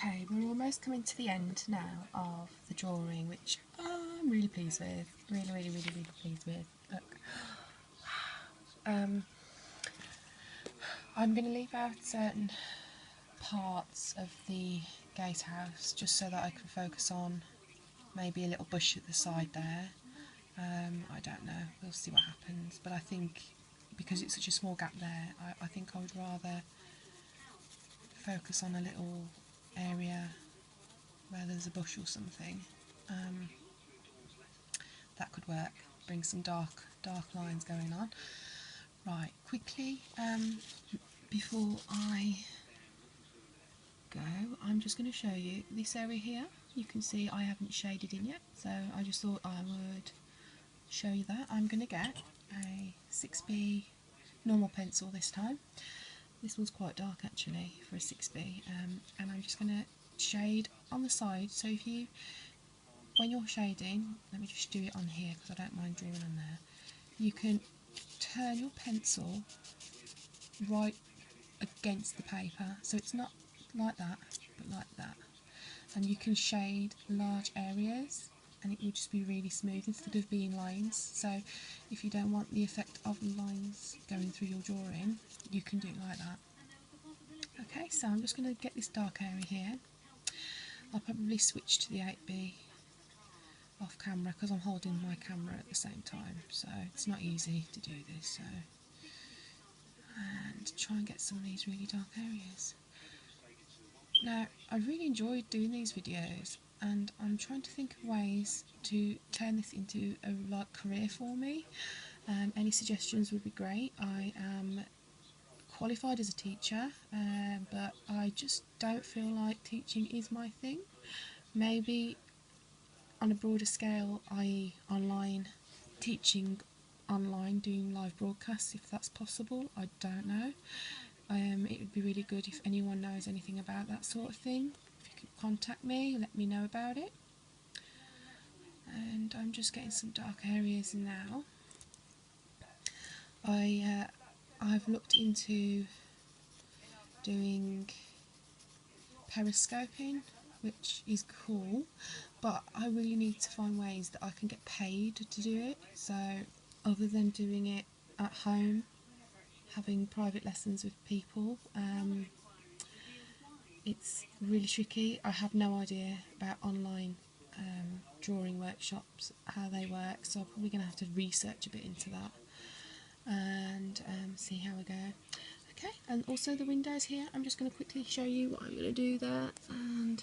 Okay, we're almost coming to the end now of the drawing, which I'm really pleased with. Really pleased with. Look. I'm going to leave out certain parts of the gatehouse just so that I can focus on maybe a little bush at the side there. I don't know, we'll see what happens, but I think because it's such a small gap there, I think I would rather focus on a little area where there's a bush or something. That could work, bring some dark lines going on. Right, quickly, before I go, I'm just going to show you this area here. You can see I haven't shaded in yet, so I just thought I would show you that. I'm going to get a 6B normal pencil this time. This one's quite dark actually for a 6B, and I'm just going to shade on the side. So if you, when you're shading, let me just do it on here because I don't mind drawing on there, you can turn your pencil right against the paper, so it's not like that but like that, and you can shade large areas and it will just be really smooth instead of being lines. So if you don't want the effect of lines going through your drawing, you can do it like that. Okay, so I'm just going to get this dark area here. I'll probably switch to the 8B off camera because I'm holding my camera at the same time, so it's not easy to do this. So, and try and get some of these really dark areas. Now, I really enjoyed doing these videos, and I'm trying to think of ways to turn this into a career for me. Any suggestions would be great. I am qualified as a teacher, but I just don't feel like teaching is my thing. Maybe on a broader scale, i.e. online, teaching online, doing live broadcasts, if that's possible, I don't know. It would be really good if anyone knows anything about that sort of thing. If you could contact me, let me know about it. And I'm just getting some dark areas now. I've looked into doing periscoping, which is cool, but I really need to find ways that I can get paid to do it. So other than doing it at home, having private lessons with people, it's really tricky. I have no idea about online drawing workshops, how they work, so I'm probably going to have to research a bit into that and see how we go. Okay, and also the windows here, I'm just going to quickly show you what I'm going to do there and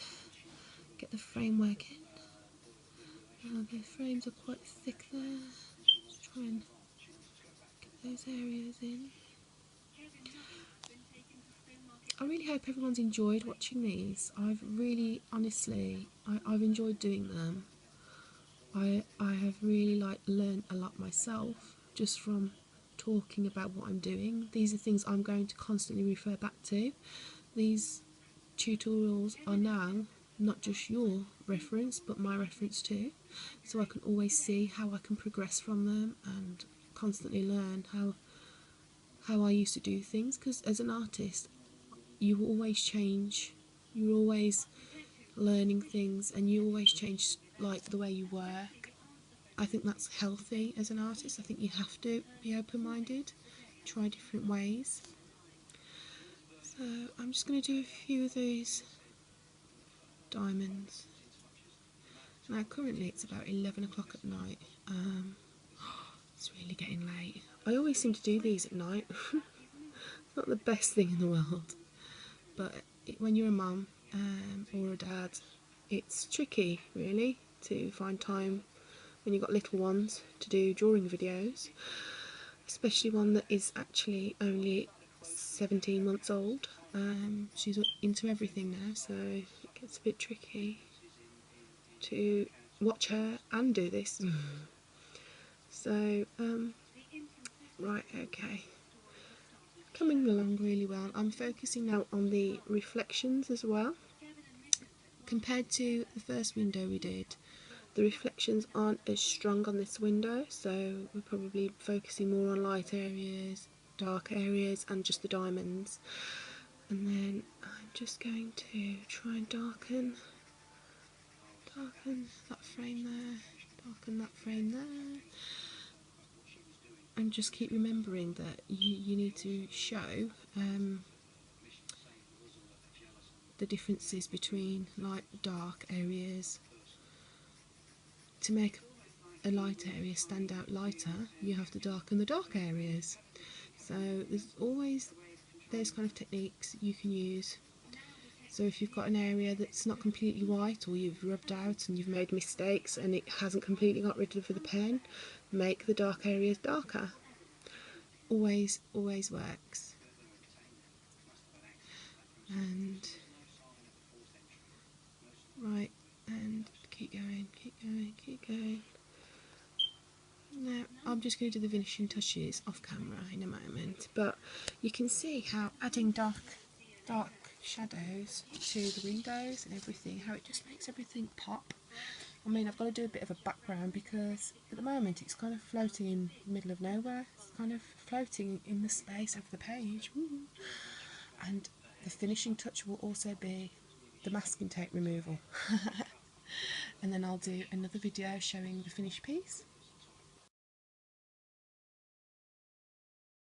get the framework in. The frames are quite thick there, just try and get those areas in. I really hope everyone's enjoyed watching these. I've really, honestly, I've enjoyed doing them. I have really learned a lot myself just from talking about what I'm doing. These are things I'm going to constantly refer back to. These tutorials are now not just your reference but my reference too, so I can always see how I can progress from them and constantly learn how I used to do things, because as an artist you always change, you're always learning things and you always change the way you work. I think that's healthy as an artist. I think you have to be open-minded, try different ways. So I'm just going to do a few of these diamonds. Now currently it's about 11 o'clock at night. It's really getting late. I always seem to do these at night. It's not the best thing in the world, but when you're a mum or a dad, it's tricky really to find time when you've got little ones to do drawing videos, especially one that is actually only 17 months old. She's into everything now, so it gets a bit tricky to watch her and do this. So right, okay, coming along really well. I'm focusing now on the reflections as well. Compared to the first window we did, the reflections aren't as strong on this window, so we're probably focusing more on light areas, dark areas and just the diamonds. And then I'm just going to try and darken that frame there, darken that frame there, and just keep remembering that you need to show the differences between light and dark areas. To make a light area stand out lighter, you have to darken the dark areas. So there's always those kind of techniques you can use. So if you've got an area that's not completely white, or you've rubbed out and you've made mistakes and it hasn't completely got rid of the pen, make the dark areas darker. Always works. And right, and keep going. Now I'm just going to do the finishing touches off camera in a moment, but you can see how adding dark shadows to the windows and everything, how it just makes everything pop. I mean, I've got to do a bit of a background because at the moment it's kind of floating in the middle of nowhere. It's kind of floating in the space of the page. Woo. And the finishing touch will also be the masking tape removal. And then I'll do another video showing the finished piece.